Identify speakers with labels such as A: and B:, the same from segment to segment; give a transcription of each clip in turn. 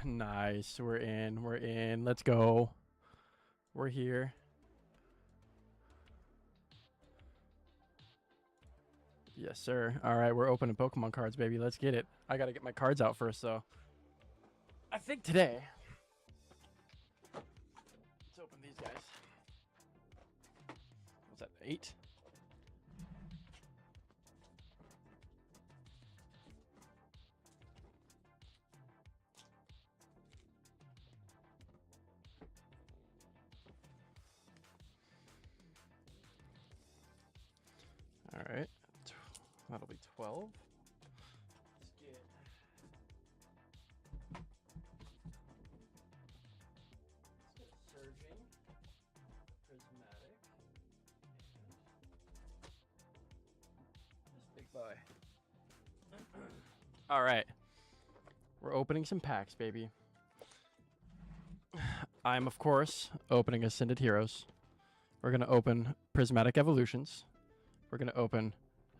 A: Nice. We're in. We're in. Let's go. We're here. Yes, sir. All right, we're opening Pokemon cards, baby. Let's get it. I got to get my cards out first, though. I think today. Let's open these guys. What's that? 8? All right. That'll be 12. Let's get. Surging, prismatic, and this big boy. All right, we're opening some packs, baby. I'm, of course, opening Ascended Heroes. We're gonna open Prismatic Evolutions. We're gonna open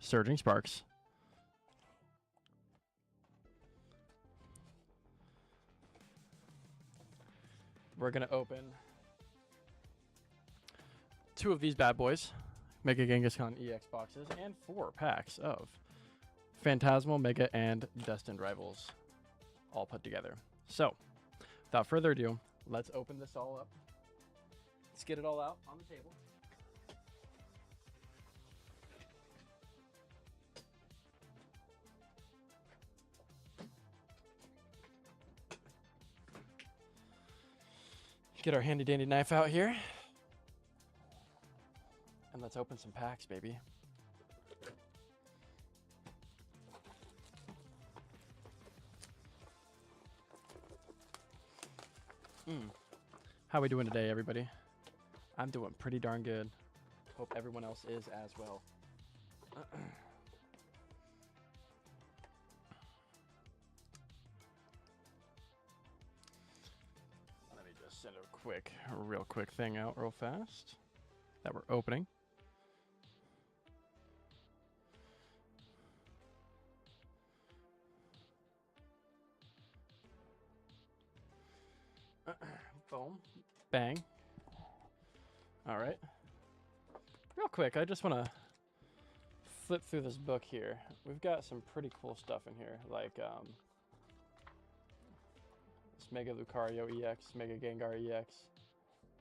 A: Surging Sparks. We're gonna open 2 of these bad boys, Mega Genghis-Khan EX boxes, and 4 packs of Phantasmal, Mega, and Destined Rivals, all put together. So, without further ado, let's open this all up. Let's get it all out on the table. Get our handy dandy knife out here. And let's open some packs, baby. How we doing today, everybody? I'm doing pretty darn good. Hope everyone else is as well. Let me just send a real quick thing out real fast that we're opening. Boom. Bang. All right. Real quick, I just want to flip through this book here. We've got some pretty cool stuff in here, like this Mega Lucario EX, Mega Gengar EX,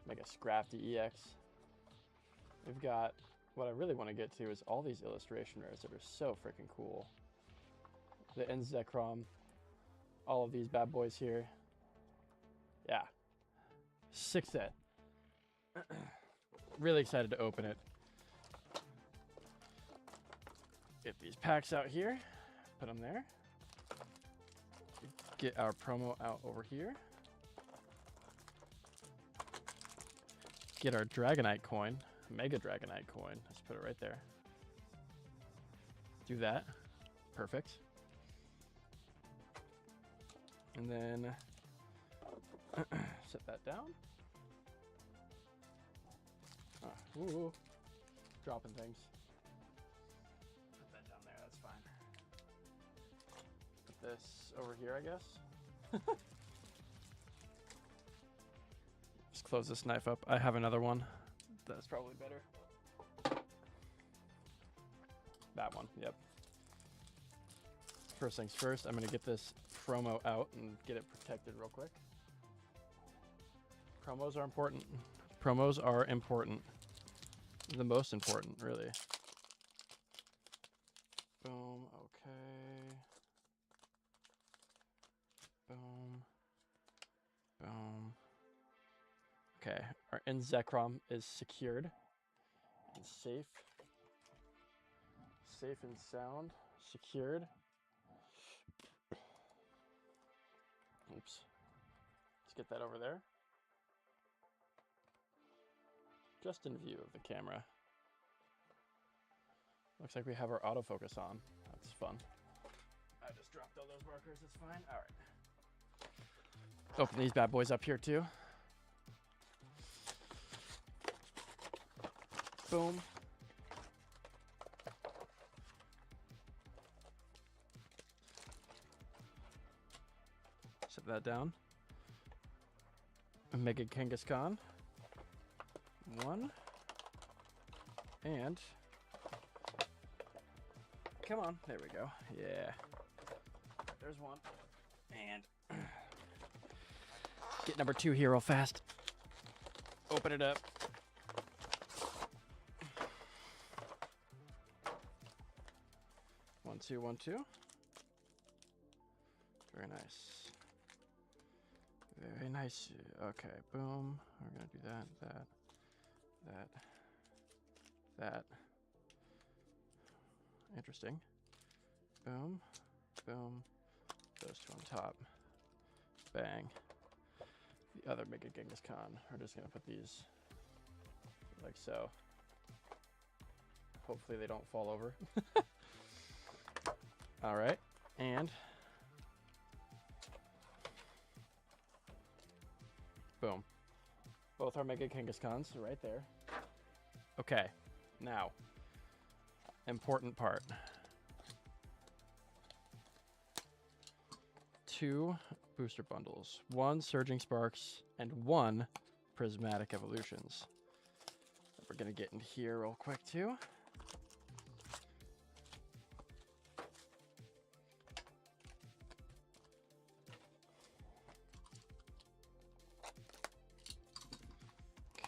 A: Mega Scrafty EX. We've got, what I really want to get to is all these illustration rares that are so freaking cool. The Enzekrom, all of these bad boys here. Yeah. 6 set. Really excited to open it. Get these packs out here. Put them there. Get our promo out over here. Get our Dragonite coin. Mega Dragonite coin. Let's put it right there. Do that. Perfect. And then set that down. Ooh, dropping things. Put that down there, that's fine. Put this over here, I guess. Just close this knife up. I have another one. That's probably better. That one, yep. First things first, I'm gonna get this promo out and get it protected real quick. Promos are important. Promos are important. The most important, really. Boom, okay. Boom. Boom. Okay, our Enzekrom is secured and safe. Safe and sound. Secured. Oops. Let's get that over there. Just in view of the camera. Looks like we have our autofocus on. That's fun. I just dropped all those markers, it's fine. All right. Open these bad boys up here too. Boom. Set that down. Mega Kangaskhan. 1. And come on, there we go. Yeah. There's 1. And get number 2 here real fast. Open it up. One, two, 1, 2. Very nice. Very nice. Okay, boom. We're gonna do that. Interesting. Boom, boom. Those 2 on top. Bang. The other Mega Kangaskhan. We're just gonna put these like so. Hopefully they don't fall over. All right, and boom. Both our Mega Kangaskhan's right there. Okay, now, important part. 2 booster bundles, 1 Surging Sparks, and 1 Prismatic Evolutions. We're gonna get in here real quick too.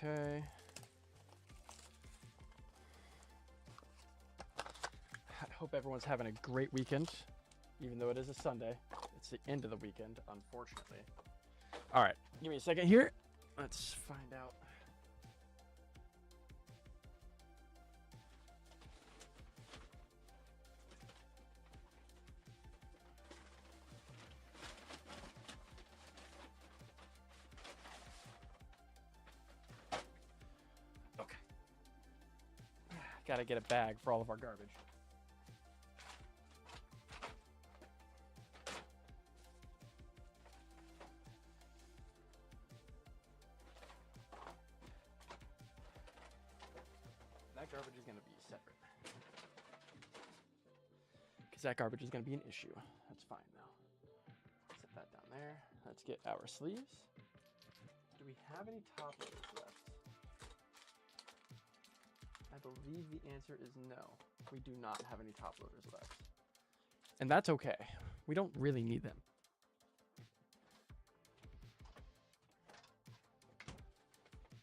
A: Okay. I hope everyone's having a great weekend, even though it is a Sunday. It's the end of the weekend, unfortunately. All right, give me a second here. Let's find out. Okay. Gotta get a bag for all of our garbage. That garbage is going to be separate. Because that garbage is going to be an issue. That's fine though. Set that down there. Let's get our sleeves. Do we have any top loaders left? I believe the answer is no. We do not have any top loaders left. And that's okay. We don't really need them.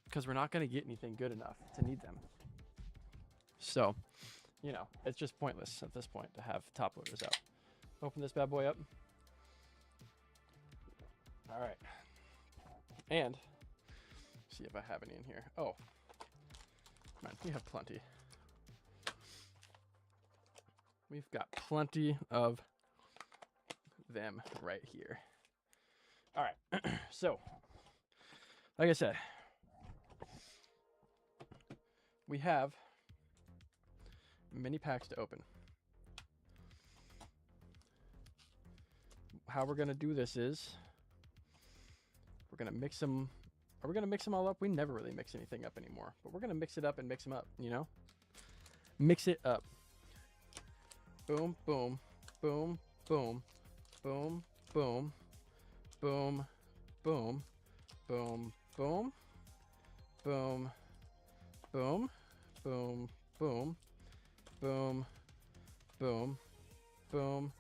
A: Because we're not going to get anything good enough to need them. So, you know, it's just pointless at this point to have top loaders out. Open this bad boy up. All right. And see if I have any in here. Oh, man, we have plenty. We've got plenty of them right here. All right. So, like I said, we have mini packs to open. How we're gonna do this is we're gonna mix them. Are we gonna mix them all up? We never really mix anything up anymore, but we're gonna mix it up and mix them up, you know? Mix it up. Boom, boom, boom, boom, boom, boom, boom, boom, boom, boom, boom, boom, boom, boom, boom, boom, boom,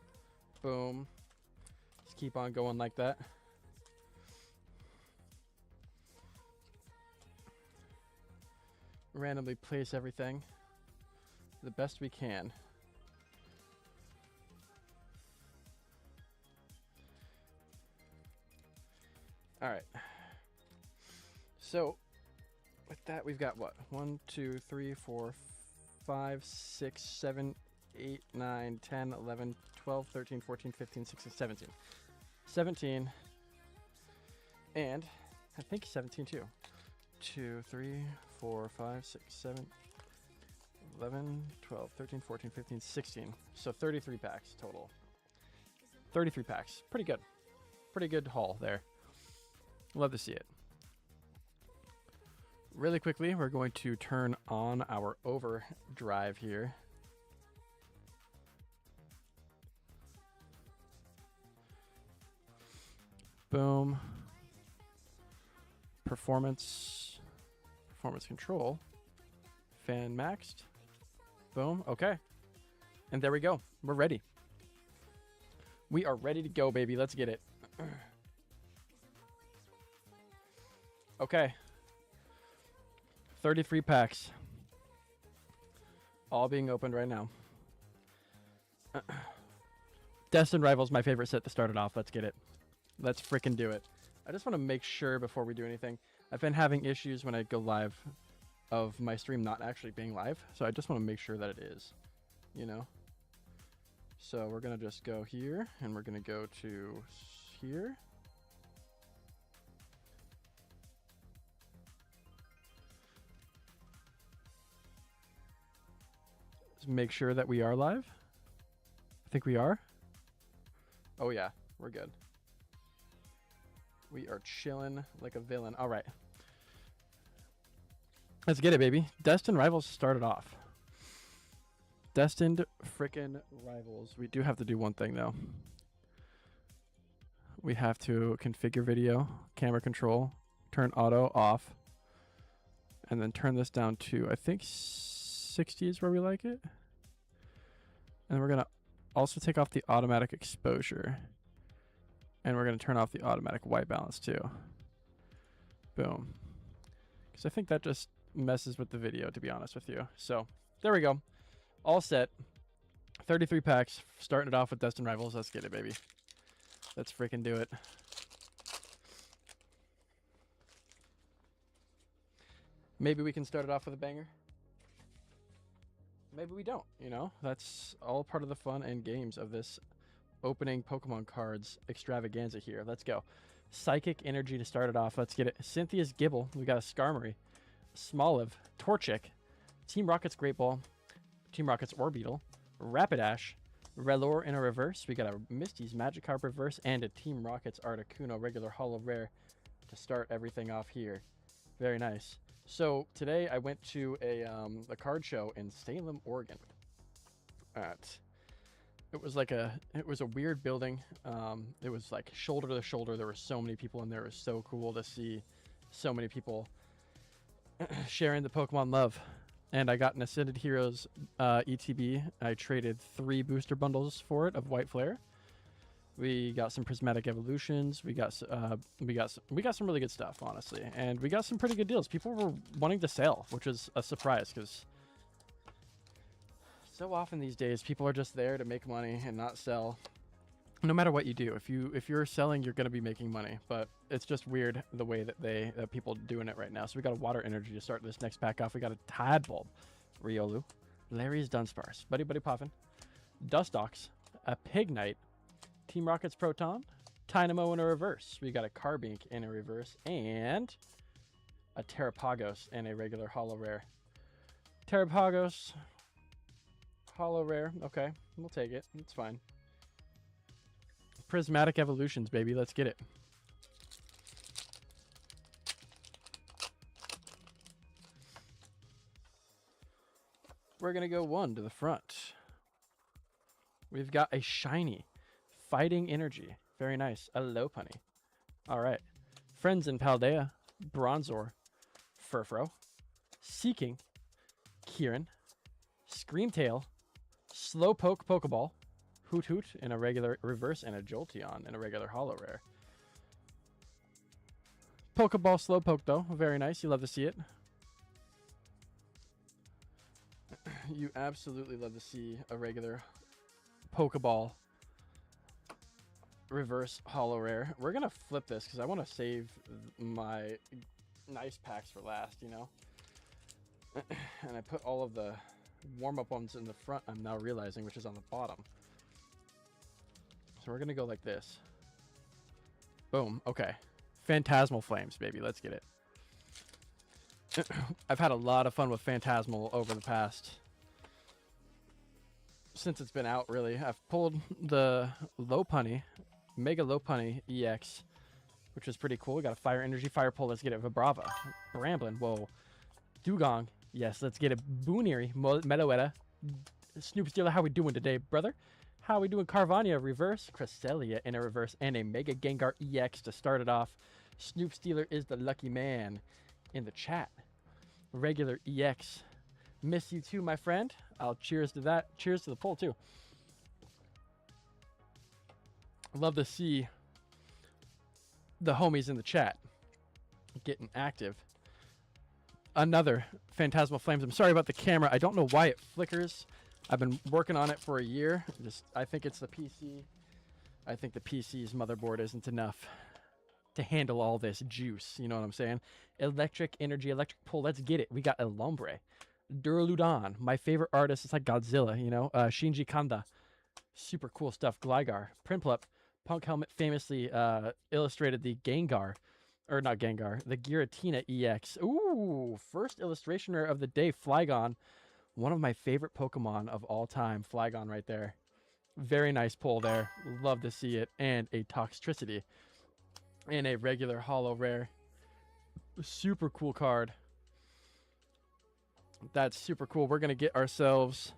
A: boom. Just keep on going like that. Randomly place everything the best we can. All right. So with that, we've got what? 1, 2, 3, 4, 5, 6, 7, 8, 9, 10, 11, 12, 13, 14, 15, 16, 17. 17. And I think 17 too. 2, 3, 4, 5, 6, 7, 11, 12, 13, 14, 15, 16. So 33 packs total. 33 packs. Pretty good. Pretty good haul there. Love to see it. Really quickly, we're going to turn on our overdrive here. Boom. Performance control. Fan maxed. Boom. Okay. And there we go. We're ready. We are ready to go, baby. Let's get it. Okay. 33 packs. All being opened right now. Destined Rivals, my favorite set to start it off. Let's get it. Let's freaking do it. I just want to make sure before we do anything. I've been having issues when I go live of my stream not actually being live. So I just want to make sure that it is, you know. So we're going to just go here and we're going to go to here. Just make sure that we are live. I think we are. Oh yeah, we're good. We are chilling like a villain. All right. Let's get it, baby. Destined Rivals started off. Destined frickin' Rivals. We do have to do one thing, though. We have to configure video, camera control, turn auto off, and then turn this down to, I think, 60 is where we like it. And we're going to also take off the automatic exposure. And we're going to turn off the automatic white balance too. Boom. Because I think that just messes with the video, to be honest with you. So there we go. All set. 33 packs. Starting it off with Destined Rivals. Let's get it, baby. Let's freaking do it. Maybe we can start it off with a banger. Maybe we don't, you know? That's all part of the fun and games of this opening Pokemon cards extravaganza here. Let's go. Psychic Energy to start it off. Let's get it. Cynthia's Gibble. We got a Skarmory. Smoliv. Torchic. Team Rocket's Great Ball. Team Rocket's Orbeetle. Rapidash. Rellor in a reverse. We got a Misty's Magikarp reverse and a Team Rocket's Articuno regular holo rare to start everything off here. Very nice. So today I went to a card show in Salem, Oregon. It was a weird building. It was like shoulder to shoulder. There were so many people in there. It was so cool to see so many people sharing the Pokemon love. And I got an Ascended Heroes ETB. I traded 3 booster bundles for it of White Flare. We got some Prismatic Evolutions. We got some really good stuff, honestly, and we got some pretty good deals. People were wanting to sell, which was a surprise because so often these days people are just there to make money and not sell. No matter what you do, if you're selling, you're gonna be making money. But it's just weird the way that people are doing it right now. So we got a Water Energy to start this next pack off. We got a Tadbulb, Riolu, Larry's Dunsparce, Buddy Puffin, Dustox, a Pignite. Team Rocket's Proton, Tynamo in a reverse. We got a Carbink in a reverse and a Terrapagos in a regular holo rare. Terrapagos, holo rare. Okay, we'll take it. It's fine. Prismatic Evolutions, baby. Let's get it. We're going to go 1 to the front. We've got a shiny Fighting Energy. Very nice. A Lopunny. All right. Friends in Paldea. Bronzor. Furfro. Seeking. Kieran. Screamtail. Slowpoke Pokeball. Hoot Hoot in a regular reverse and a Jolteon in a regular holo rare. Pokeball Slowpoke, though. Very nice. You love to see it. You absolutely love to see a regular Pokeball reverse holo rare. We're gonna flip this because I want to save my nice packs for last, you know. And I put all of the warm-up ones in the front, I'm now realizing, which is on the bottom. So we're gonna go like this. Boom. Okay. Phantasmal Flames, baby. Let's get it. I've had a lot of fun with Phantasmal over the past, since it's been out, really. I've pulled the Lopunny, Mega Lopunny EX, which is pretty cool. We got a Fire Energy, Fire Pole. Let's get it. Vibrava, Bramblin, whoa. Dugong, yes, let's get it. Boonery, Meloetta, Snoop Stealer, how we doing today, brother? How we doing? Carvania reverse, Cresselia in a reverse, and a Mega Gengar EX to start it off. Snoop Stealer is the lucky man in the chat. Regular EX. Miss you too, my friend. I'll cheers to that. Cheers to the poll too. Love to see the homies in the chat getting active. Another Phantasmal Flames. I'm sorry about the camera. I don't know why it flickers. I've been working on it for a year. I think it's the PC. I think the PC's motherboard isn't enough to handle all this juice. You know what I'm saying? Electric energy, electric pull. Let's get it. We got El Hombre. Duraludon. My favorite artist. It's like Godzilla, you know? Shinji Kanda. Super cool stuff. Gligar. Prinplup. Punk Helmet famously illustrated the Gengar. Or not Gengar. The Giratina EX. Ooh. First illustration rare of the day. Flygon. One of my favorite Pokemon of all time. Flygon right there. Very nice pull there. Love to see it. And a Toxtricity. And a regular holo rare. Super cool card. That's super cool. We're going to get ourselves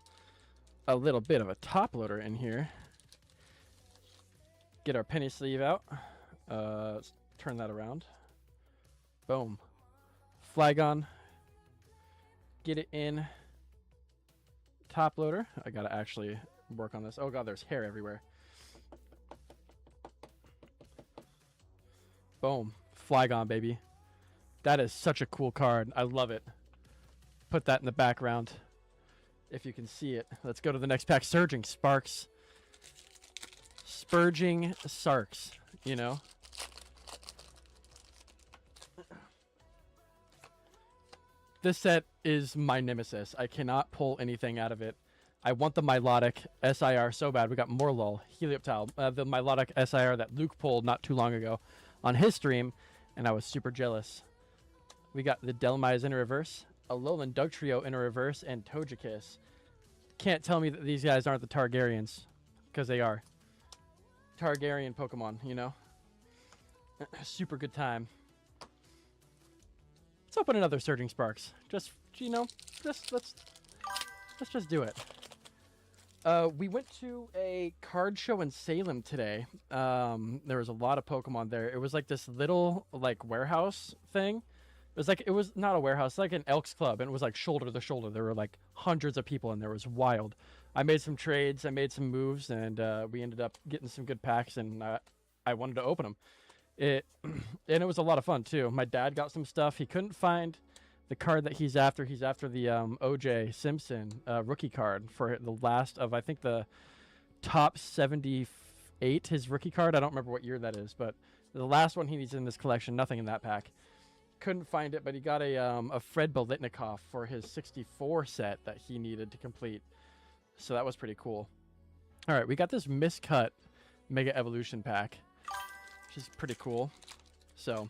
A: a little bit of a top loader in here. Get our penny sleeve out. Let's turn that around. Boom. Flygon. Get it in. Top loader. I got to actually work on this. Oh god, there's hair everywhere. Boom. Flygon, baby. That is such a cool card. I love it. Put that in the background if you can see it. Let's go to the next pack. Surging Sparks. Spurging Sarks, you know. This set is my nemesis. I cannot pull anything out of it. I want the Milotic SIR so bad. We got Morlul, Helioptile, the Milotic SIR that Luke pulled not too long ago on his stream, and I was super jealous. We got the Delmize in a reverse, Alolan Dugtrio in a reverse, and Togekiss. Can't tell me that these guys aren't the Targaryens, because they are. Targaryen Pokemon, you know? Super good time. Let's open another Surging Sparks. Just, you know, let's just do it. We went to a card show in Salem today. There was a lot of Pokemon there. It was like this little like warehouse thing. It was not a warehouse, like an Elks Club, and it was like shoulder to shoulder. There were like hundreds of people, and there was wild. I made some trades, I made some moves, and we ended up getting some good packs, and I wanted to open them. And it was a lot of fun too. My dad got some stuff. He couldn't find the card that he's after. He's after the OJ Simpson rookie card for the last of, I think, the top 78, his rookie card. I don't remember what year that is, but the last one he needs in this collection. Nothing in that pack. Couldn't find it, but he got a Fred Bolitnikoff for his 64 set that he needed to complete. So that was pretty cool. All right, we got this miscut Mega Evolution pack, which is pretty cool. So,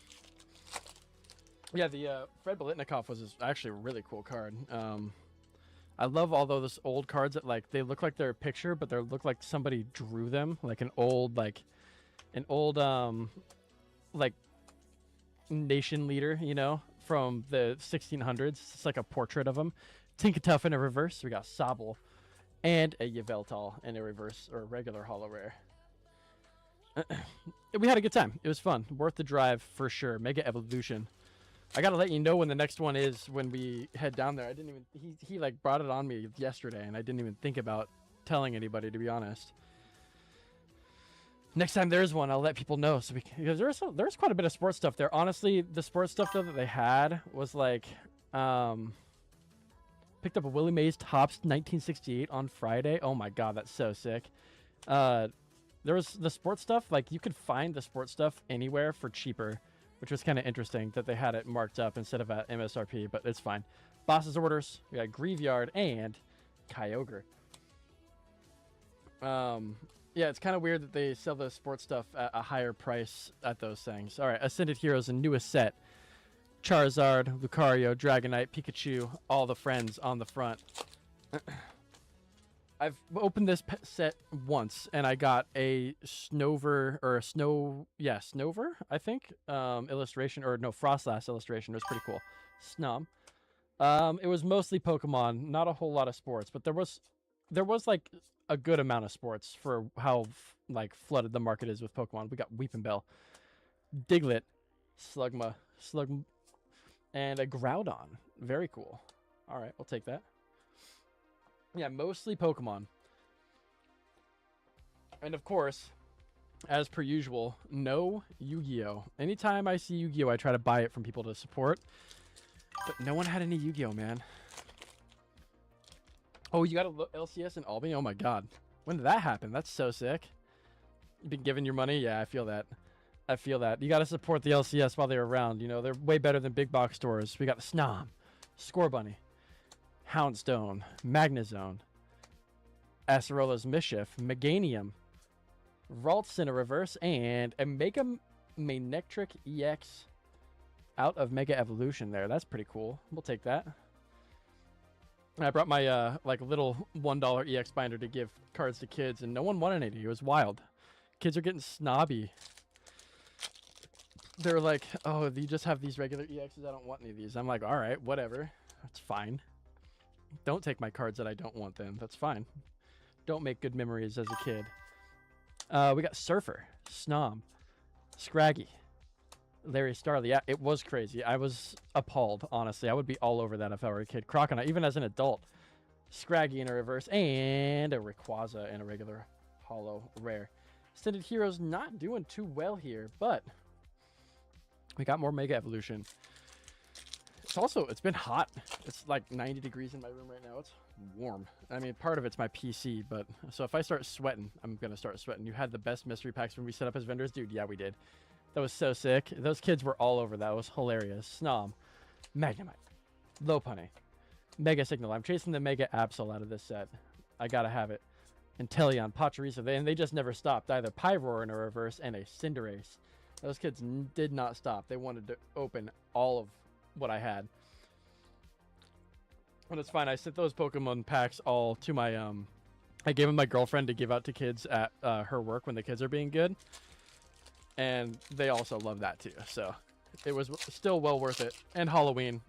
A: yeah, the Fred Bolitnikoff was actually a really cool card. I love all those old cards that they look like they're a picture, but they look like somebody drew them, like an old nation leader, you know, from the 1600s. It's like a portrait of him. Tinkatuff in a reverse. We got Sobble and a Yveltal in a reverse or a regular holo rare. We had a good time. It was fun. Worth the drive for sure. Mega Evolution. I gotta let you know when the next one is when we head down there. I didn't even he like brought it on me yesterday, and I didn't even think about telling anybody, to be honest. Next time there's one, I'll let people know. So because there's quite a bit of sports stuff there. Honestly, the sports stuff though that they had was like, picked up a Willie Mays Topps 1968 on Friday. Oh my god, that's so sick. There was the sports stuff, like you could find the sports stuff anywhere for cheaper, which was kind of interesting that they had it marked up instead of at MSRP, but it's fine. Boss's Orders, we got Graveyard and Kyogre. Yeah, it's kind of weird that they sell the sports stuff at a higher price at those things. All right, Ascended Heroes, a newest set. Charizard, Lucario, Dragonite, Pikachu, all the friends on the front. I've opened this set once, and I got a Snover, I think, illustration, or no, Frostlass illustration. It was pretty cool. Snum. It was mostly Pokemon, not a whole lot of sports, but there was like a good amount of sports for how like flooded the market is with Pokemon. We got Weepinbell, Diglett, Slugma, and a Groudon. Very cool. All right, we'll take that. Yeah, mostly Pokemon. And of course, as per usual, no Yu-Gi-Oh! Anytime I see Yu-Gi-Oh! I try to buy it from people to support. But no one had any Yu-Gi-Oh, man. Oh, you got a LCS in Albany? Oh my god. When did that happen? That's so sick. You've been giving your money? Yeah, I feel that. I feel that. You got to support the LCS while they're around. You know, they're way better than big box stores. We got Snom, Scorbunny, Houndstone, Magnezone, Acerola's Mischief, Meganium, Ralts in a reverse, and a Mega Manectric EX out of Mega Evolution there. That's pretty cool. We'll take that. I brought my like little $1 EX binder to give cards to kids, and no one wanted any. It was wild. Kids are getting snobby. They're like, oh, you just have these regular EXs. I don't want any of these. I'm like, all right, whatever. That's fine. Don't take my cards that I don't want then. That's fine. Don't make good memories as a kid. We got Surfer, Snom, Scraggy, Larry Starly. Yeah, it was crazy. I was appalled, honestly. I would be all over that if I were a kid. Croconaut, even as an adult. Scraggy in a reverse, and a Rayquaza in a regular holo rare. Extended Heroes not doing too well here, but we got more Mega Evolution. It's been hot. It's like 90 degrees in my room right now. It's warm. I mean, part of it's my PC, but so if I start sweating, I'm going to start sweating. You had the best mystery packs when we set up as vendors? Dude, yeah, we did. That was so sick. Those kids were all over that. It was hilarious. Snom, Magnemite, Lopunny, Mega Signal. I'm chasing the Mega Absol out of this set. I got to have it. Inteleon, Pachirisu, and they just never stopped either. Pyroar in a reverse and a Cinderace. Those kids did not stop. They wanted to open all of what I had. And it's fine. I sent those Pokemon packs all to my I gave them my girlfriend to give out to kids at her work when the kids are being good, and they also love that too. So it was still well worth it. And Halloween,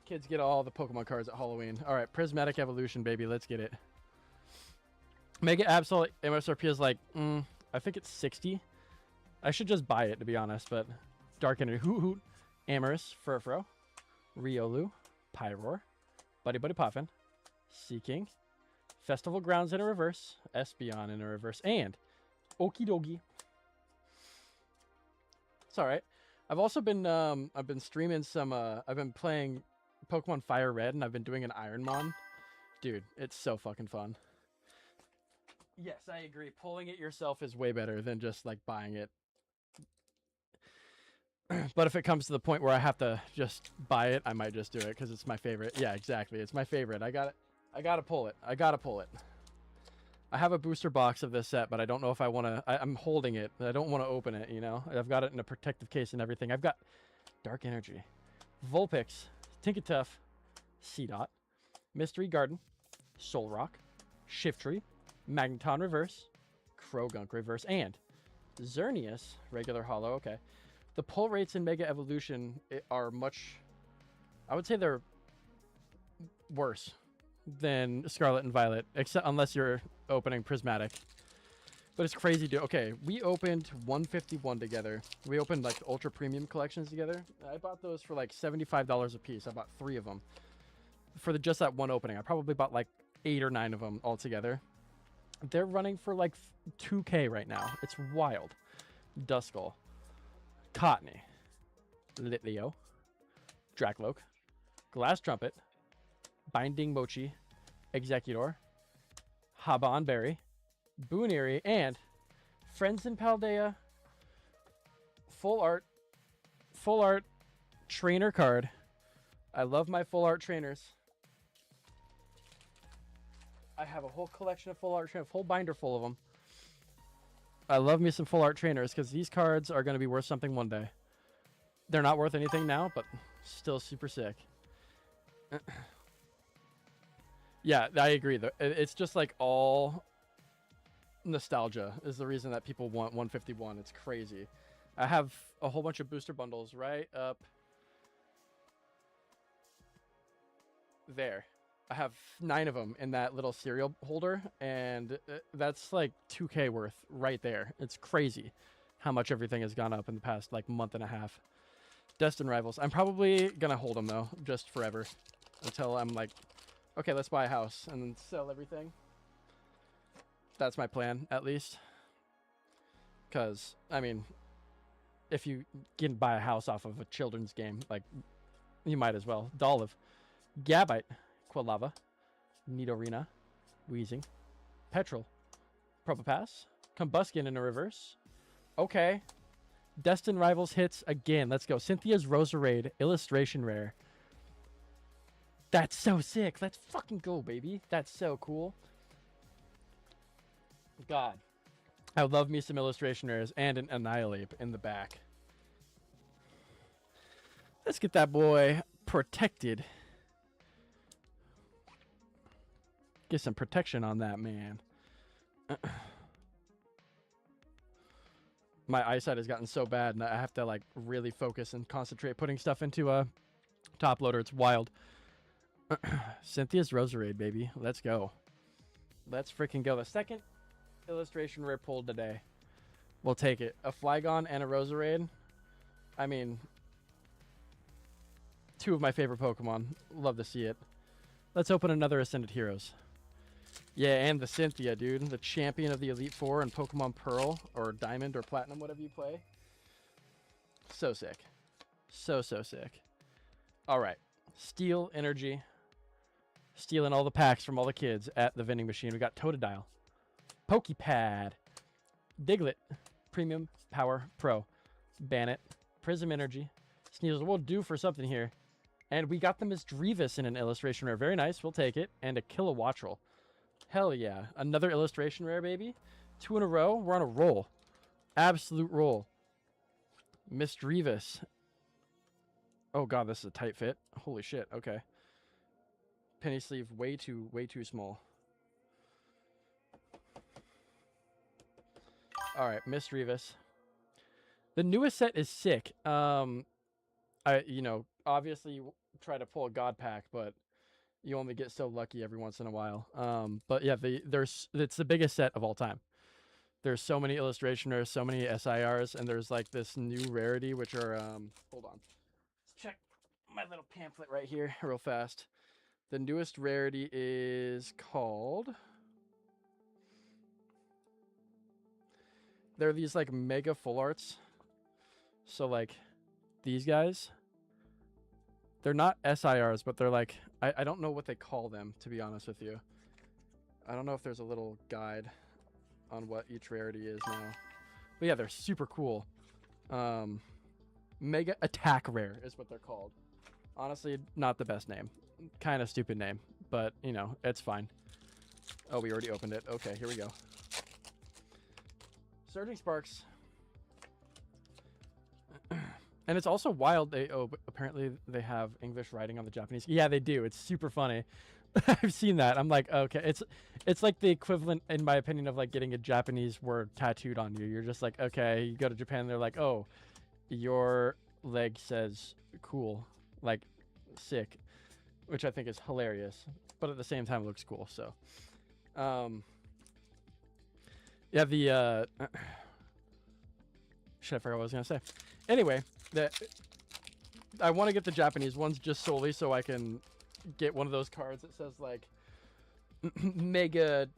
A: kids get all the Pokemon cards at Halloween. All right, Prismatic Evolution, baby, let's get it. Mega Absol MSRP is like I think it's 60. I should just buy it, to be honest, but Dark Energy, Hoot, Amorous, Furfro, Riolu, Pyroar, Buddy Puffin, Seaking, Festival Grounds in a reverse, Espeon in a reverse, and Okidogi. It's all right. I've also been I've been streaming some I've been playing Pokemon Fire Red, and I've been doing an Ironmon. Dude, it's so fucking fun. Yes, I agree. Pulling it yourself is way better than just like buying it. But if it comes to the point where I have to just buy it, I might just do it because it's my favorite. Yeah, exactly. It's my favorite. I got it. I gotta pull it. I gotta pull it. I have a booster box of this set, but I don't know if I want to. I'm holding it. I don't want to open it, you know? I've got it in a protective case and everything. I've got Dark Energy, Vulpix, Tinkatuff, Seedot, Mystery Garden, Solrock, Shiftry, Magneton Reverse, Krogunk Reverse, and Xerneas regular holo. Okay. The pull rates in Mega Evolution are much, I would say they're worse than Scarlet and Violet, except unless you're opening Prismatic. But it's crazy, dude. Okay, we opened 151 together. We opened like Ultra Premium collections together. I bought those for like $75 a piece. I bought 3 of them for just that one opening. I probably bought like 8 or 9 of them all together. They're running for like 2K right now. It's wild. Duskull, Cottonee, Litleo, Dracloak, Glass Trumpet, Binding Mochi, Executor, Haban Berry, Booneri, and Friends in Paldea full art trainer card. I love my full art trainers. I have a whole collection of full art trainers, full binder full of them. I love me some full art trainers because these cards are going to be worth something one day. They're not worth anything now, but still super sick. Yeah, I agree. It's just like all nostalgia is the reason that people want 151. It's crazy. I have a whole bunch of booster bundles right up there. I have 9 of them in that little cereal holder, and that's like 2K worth right there. It's crazy how much everything has gone up in the past like month and a half. Destin Rivals. I'm probably gonna hold them though, just forever, until I'm like, okay, let's buy a house and then sell everything. That's my plan, at least. Because, I mean, if you can buy a house off of a children's game, like, you might as well. Dolliv, Gabite, Quilava, Nidorina, Wheezing, Petrol, Probopass, Combuskin in a reverse. Okay. Destin Rivals hits again. Let's go. Cynthia's Roserade, illustration rare. That's so sick. Let's fucking go, baby. That's so cool. God. I would love me some illustration rares and an Annihilate in the back. Let's get that boy protected. Get some protection on that, man. My eyesight has gotten so bad, and I have to, like, really focus and concentrate putting stuff into a top loader. It's wild. Cynthia's Roserade, baby. Let's go. Let's freaking go. The second illustration rare pulled today. We'll take it. A Flygon and a Roserade. I mean, 2 of my favorite Pokemon. Love to see it. Let's open another Ascended Heroes. Yeah, and the Cynthia, dude. The champion of the Elite Four in Pokemon Pearl or Diamond or Platinum, whatever you play. So sick. So sick. All right. Steel Energy. Stealing all the packs from all the kids at the vending machine. We got Totodile. Pokepad. Diglett. Premium Power Pro. Bannet. Prism Energy. Sneasel will do for something here. And we got the Misdreavus in an illustration rare. Very nice. We'll take it. And a Kilowattrel. Hell yeah. Another illustration rare, baby. 2 in a row. We're on a roll. Absolute roll. Misdreavus. Oh, God. This is a tight fit. Holy shit. Okay. Penny sleeve way too small. All right, Misdreavus. The newest set is sick. Obviously try to pull a God pack, but you only get so lucky every once in a while. But yeah, it's the biggest set of all time. There's so many illustration rares, so many SIRs, and there's like this new rarity, which are hold on. Let's check my little pamphlet right here real fast. The newest rarity is called... They're these like mega full arts. So like these guys, they're not SIRs, but they're like, I don't know what they call them, to be honest with you. I don't know if there's a little guide on what each rarity is now. But yeah, they're super cool. Mega Attack Rare is what they're called. Honestly, not the best name. Kind of stupid name, but you know, it's fine. Oh, we already opened it. Okay, here we go. Surging Sparks. And it's also wild. Apparently they have English writing on the Japanese. Yeah, they do. It's super funny. I've seen that. I'm like, okay, it's like the equivalent, in my opinion, of like getting a Japanese word tattooed on you. You're just like, okay, you go to Japan, they're like, oh, your leg says cool, like sick, which I think is hilarious, but at the same time it looks cool. So, yeah, the shit, I forgot what I was gonna say. Anyway, I want to get the Japanese ones just solely so I can get one of those cards that says like Mega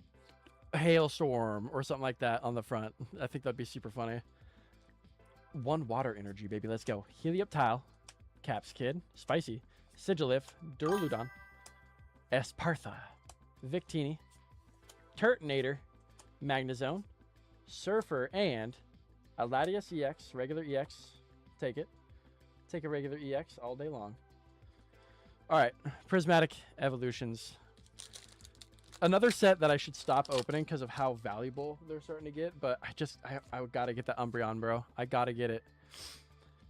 A: Hailstorm or something like that on the front. I think that'd be super funny. 1 water energy, baby. Let's go. Helioptile, Caps Kid, Spicy, Sigilif, Duraludon, Espartha, Victini, Turtonator, Magnezone, Surfer, and a Latias EX, regular EX. Take it. Take a regular EX all day long. All right, Prismatic Evolutions. Another set that I should stop opening because of how valuable they're starting to get, but I gotta get the Umbreon, bro. I gotta get it.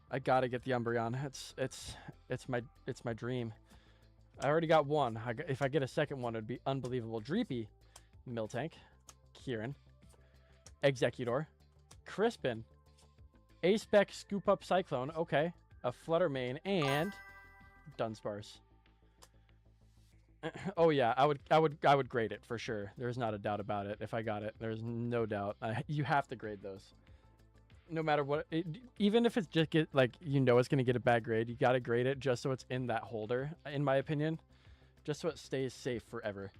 A: I gotta get the Umbreon. It's my dream. I already got one. If I get a second one, it'd be unbelievable. Dreepy, Miltank, Kieran, Executor, Crispin, A-Spec Scoop Up Cyclone, okay, a Fluttermane, and Dunsparce. Oh yeah, I would grade it for sure. There's not a doubt about it. If I got it, there's no doubt. You have to grade those, no matter what. Even if it's just get like it's gonna get a bad grade, you gotta grade it just so it's in that holder. In my opinion, just so it stays safe forever.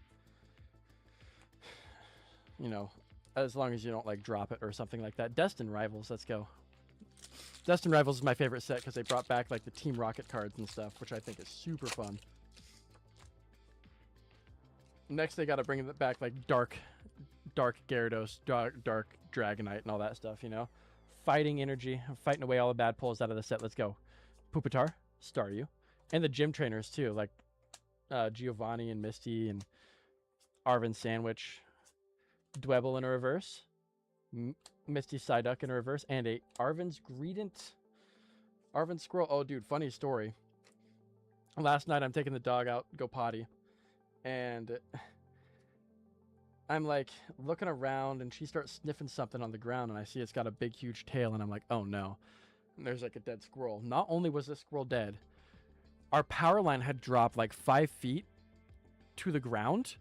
A: As long as you don't like drop it or something like that. Destin Rivals, let's go. Destin Rivals is my favorite set because they brought back like the Team Rocket cards and stuff, which I think is super fun. Next, they got to bring it back like Dark Gyarados, Dark Dragonite, and all that stuff. Fighting energy, fighting away all the bad pulls out of the set. Let's go. Pupitar, Staryu, and the gym trainers too, like Giovanni and Misty and Arvin Sandwich, Dwebble in a reverse, Misty Psyduck in a reverse, and a Arvin's Greedent, Arvin Squirrel. Oh, dude, funny story. Last night, I'm taking the dog out, go potty, and I'm like looking around, and she starts sniffing something on the ground, and I see it's got a big, huge tail, and I'm like, oh no. And there's like a dead squirrel. Not only was this squirrel dead, our power line had dropped like 5 feet to the ground,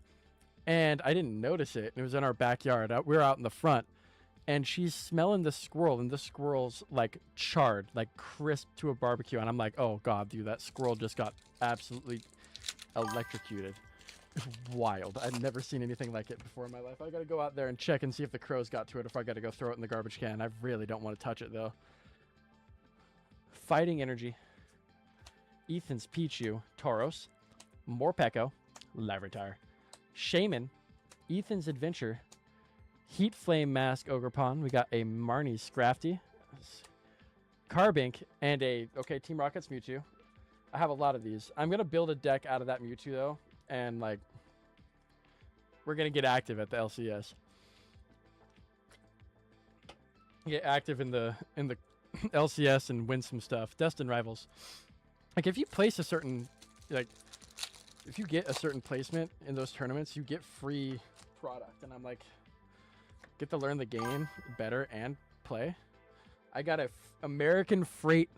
A: and I didn't notice it. It was in our backyard. We were out in the front, and she's smelling the squirrel, and the squirrel's like charred, like crisp to a barbecue. And I'm like, oh god, dude, that squirrel just got absolutely electrocuted. It's wild. I've never seen anything like it before in my life. I gotta go out there and check and see if the crows got to it, if I gotta go throw it in the garbage can. I really don't want to touch it though. Fighting energy. Ethan's Pichu, Tauros, Morpeko, Larvitar, Shaman, Ethan's Adventure, Heat Flame Mask Ogerpon. We got a Marnie Scrafty, Carbink, and Team Rocket's Mewtwo. I have a lot of these. I'm gonna build a deck out of that Mewtwo though, and like we're gonna get active at the LCS. Get active in the LCS and win some stuff. Destin Rivals. Like if you place a certain if you get a certain placement in those tournaments, you get free product. And I'm like, get to learn the game better and play. I got a American Freight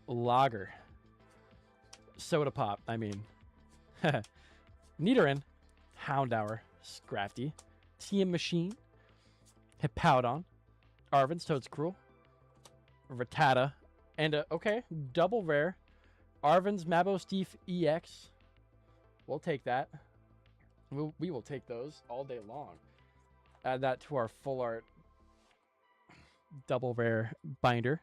A: Lager soda pop. I mean, Nidoran, Houndour, Scrafty, TM Machine, Hippowdon, Arvin's Toedscruel, Rattata, and double rare, Arvin's Mabostief EX. We'll take that. We will take those all day long. Add that to our full art double rare binder.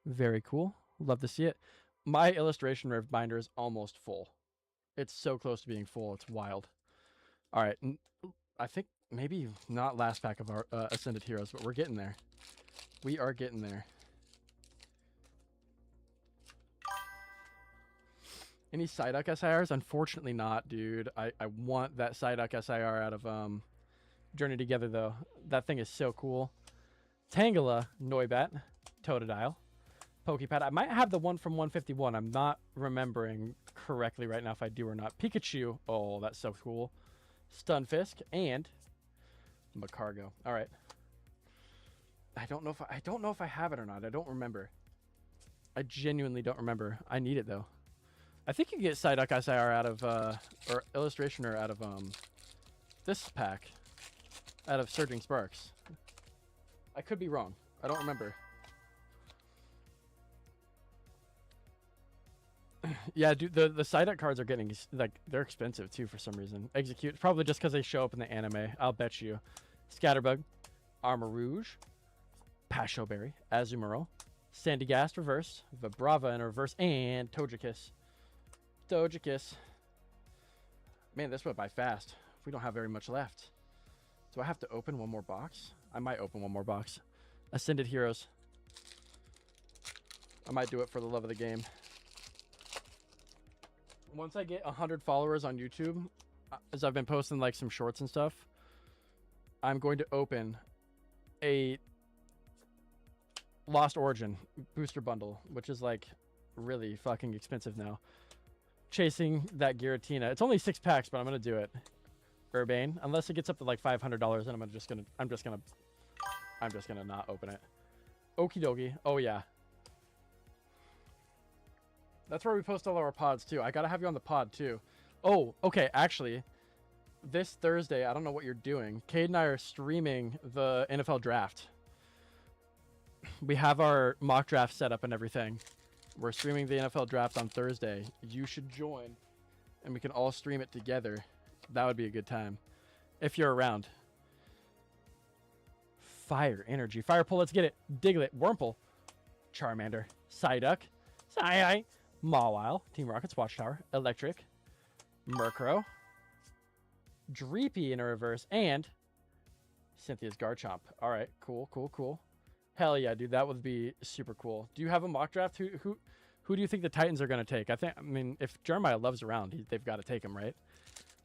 A: Very cool. Love to see it. My illustration rare binder is almost full. It's so close to being full. It's wild. All right. I think maybe not last pack of our Ascended Heroes, but we're getting there. We are getting there. Any Psyduck SIRs? Unfortunately not, dude. I want that Psyduck SIR out of Journey Together, though. That thing is so cool. Tangela, Noibat, Totodile, Pokepad. I might have the one from 151. I'm not remembering correctly right now if I do or not. Pikachu. Oh, that's so cool. Stunfisk and Macargo. All right. I don't know if I have it or not. I don't remember. I genuinely don't remember. I need it though. I think you can get Psyduck SIR out of or Illustrationer out of this pack. Out of Surging Sparks. I could be wrong. I don't remember. Yeah, dude, the Psyduck cards are getting, like, they're expensive, too, for some reason. Execute, probably just because they show up in the anime. I'll bet you. Scatterbug, Armarouge, Pashoberry, Azumarill, Sandygast reverse, Vibrava in reverse, and Togekiss. Togekiss. Man, this went by fast. We don't have very much left. Do I have to open one more box? I might open one more box. Ascended Heroes. I might do it for the love of the game. Once I get 100 followers on YouTube, as I've been posting like some shorts and stuff, I'm going to open a Lost Origin booster bundle, which is like really fucking expensive now. Chasing that Giratina. It's only 6 packs, but I'm gonna do it. Urbane, unless it gets up to like $500, and I'm just gonna not open it. Okie dokie. Oh yeah. That's where we post all our pods too. I gotta have you on the pod too. Oh, okay. Actually, this Thursday, I don't know what you're doing. Cade and I are streaming the NFL draft. We have our mock draft set up and everything. We're streaming the NFL draft on Thursday. You should join, and we can all stream it together. That would be a good time. If you're around. Fire energy. Fire pull, let's get it. Diglett, Wurmple, Charmander, Psyduck, Psy, Mawile, Team Rocket's Watchtower, Electric, Murkrow, Dreepy in a reverse, and Cynthia's Garchomp. All right, cool, cool, cool. Hell yeah, dude, that would be super cool. Do you have a mock draft? Who do you think the Titans are going to take? I mean, if Jeremiah Love's around, they've got to take him, right?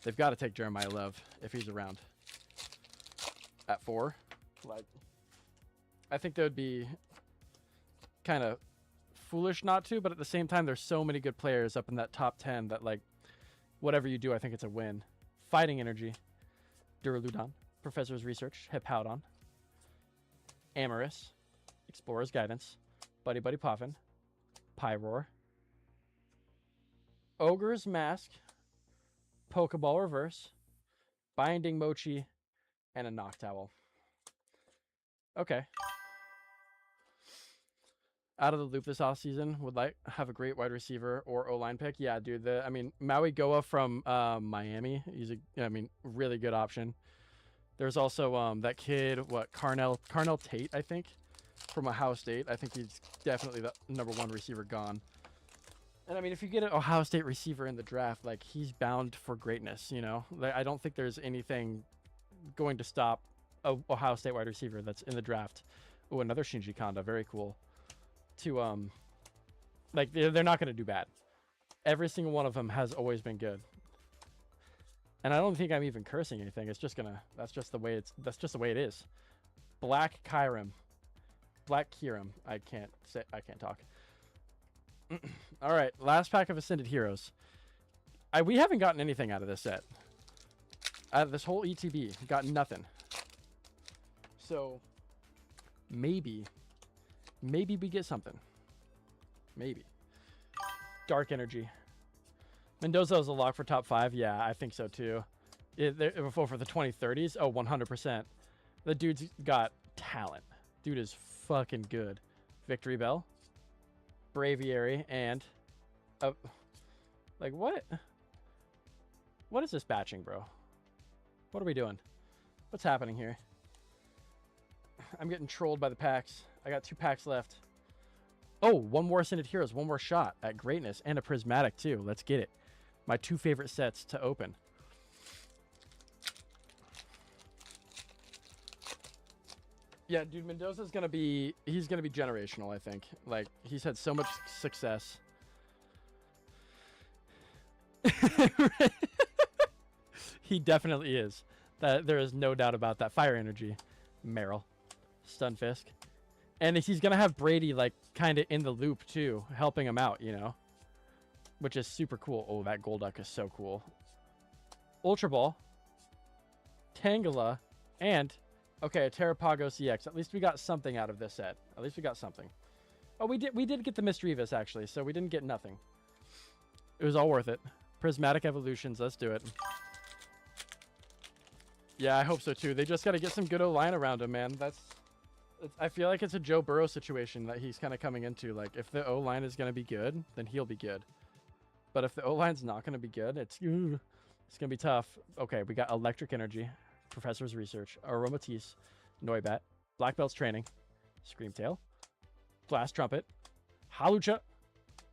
A: They've got to take Jeremiah Love if he's around. At 4. Like, I think that would be kind of foolish not to, but at the same time, there's so many good players up in that top 10 that, like, whatever you do, I think it's a win. Fighting Energy, Duraludon, Professor's Research, Hippowdon, Amorous, Explorer's Guidance, Buddy Buddy Poffin, Pyroar, Ogre's Mask, Pokeball Reverse, Binding Mochi, and a Noctowl. Okay. Out of the loop this offseason, would like have a great wide receiver or O-line pick. Yeah, dude. I mean, Maui Goa from Miami. He's really good option. There's also that kid, Carnell Tate, I think, from Ohio State. I think he's definitely the #1 receiver gone. And I mean, if you get an Ohio State receiver in the draft, like, he's bound for greatness, you know? Like, I don't think there's anything going to stop a Ohio State wide receiver that's in the draft. Oh, another Shinji Kanda, very cool. To like, they're not going to do bad. Every single one of them has always been good. And I don't think I'm even cursing anything. It's just that's just the way it is. Black Kyurem. I can't talk. All right, last pack of Ascended Heroes. We haven't gotten anything out of this set. Out of this whole ETB, got nothing. So maybe we get something. Maybe. Dark Energy. Mendoza is a lock for top 5. Yeah, I think so too. For the 2030s. Oh, 100%. The dude's got talent. Dude is fucking good. Victory Bell, Braviary, and like, what is this batching, bro? What are we doing? What's happening here? I'm getting trolled by the packs. I got 2 packs left. Oh, one more Ascended Heroes, one more shot at greatness, and a Prismatic too. Let's get it. My 2 favorite sets to open. Yeah, dude, Mendoza's gonna be generational, I think. Like, he's had so much success. He definitely is. There is no doubt about that. Fire Energy, Meryl, Stunfisk. And he's going to have Brady, like, kind of in the loop, too, helping him out, you know? Which is super cool. Oh, that Golduck is so cool. Ultra Ball, Tangela, and, okay, a Terrapagos EX. At least we got something out of this set. At least we got something. Oh, we did get the Misdreavus, actually, so we didn't get nothing. It was all worth it. Prismatic Evolutions, let's do it. Yeah, I hope so, too. They just got to get some good O-line around him, man. I feel like it's a Joe Burrow situation that he's kind of coming into. Like, if the O-line is going to be good, then he'll be good. But if the O-line's not going to be good, it's going to be tough. Okay, we got Electric Energy, Professor's Research, Aromatisse, Noibat, Black Belt's Training, Screamtail, Blast Trumpet, Hawlucha,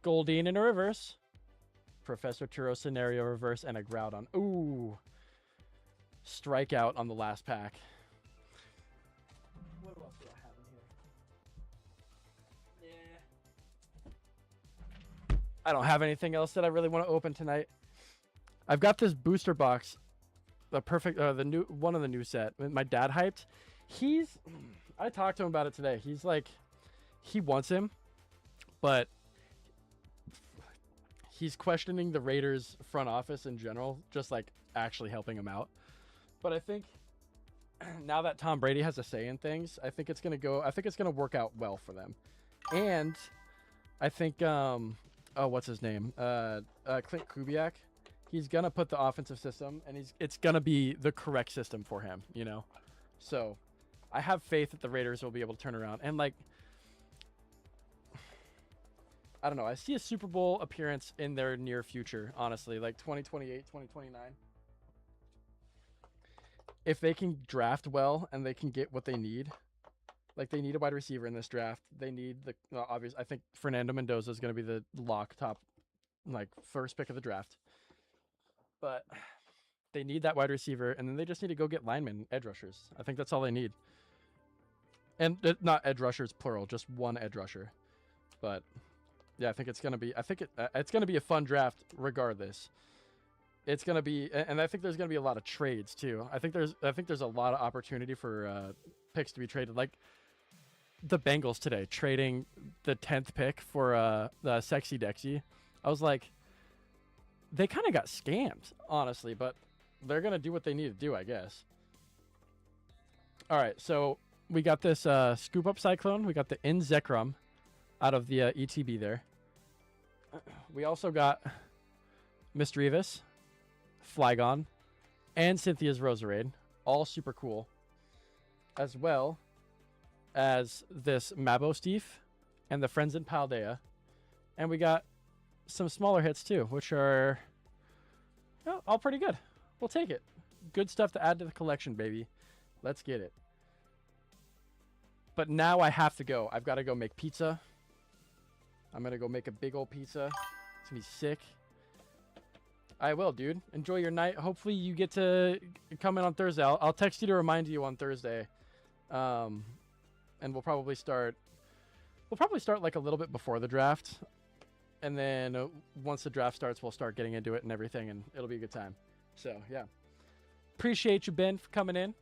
A: Goldeen in a reverse, Professor Turo Scenario reverse, and a Groudon. Ooh. Strikeout on the last pack. What else do I have in here? Yeah. I don't have anything else that I really want to open tonight. I've got this booster box, the new one of the new set. My dad hyped. I talked to him about it today. He's like, he wants him, but he's questioning the Raiders front office in general, just like actually helping him out. But I think now that Tom Brady has a say in things, I think it's going to work out well for them. And I think, what's his name? Clint Kubiak. He's gonna put the offensive system, and it's gonna be the correct system for him, you know. So, I have faith that the Raiders will be able to turn around. And like, I don't know. I see a Super Bowl appearance in their near future. Honestly, like 2028, 2029. If they can draft well and they can get what they need, like they need a wide receiver in this draft. They need the obvious. I think Fernando Mendoza is going to be the lock top, like first pick of the draft. But they need that wide receiver, and then they just need to go get linemen, edge rushers. I think that's all they need. And not edge rushers plural, just one edge rusher. But yeah, I think it's gonna be. I think it's gonna be a fun draft regardless. It's gonna be, and I think there's gonna be a lot of trades too. I think there's a lot of opportunity for picks to be traded. Like the Bengals today trading the 10th pick for the Sexy Dexy. I was like, they kind of got scammed, honestly, but they're going to do what they need to do, I guess. All right, so we got this Scoop Up Cyclone. We got the Inzekrum out of the ETB there. We also got Misdreavus, Flygon, and Cynthia's Roserade. All super cool. As well as this Mabostif and the Friends in Paldea. And we got some smaller hits too, which are all pretty good. We'll take it. Good stuff to add to the collection, baby. Let's get it. But now I have to go. I've got to go make pizza. I'm going to go make a big old pizza. It's going to be sick. I will, dude. Enjoy your night. Hopefully you get to come in on Thursday. I'll text you to remind you on Thursday. And we'll probably start like a little bit before the draft. And then once the draft starts, we'll start getting into it and everything, and it'll be a good time. So, yeah. Appreciate you, Ben, for coming in.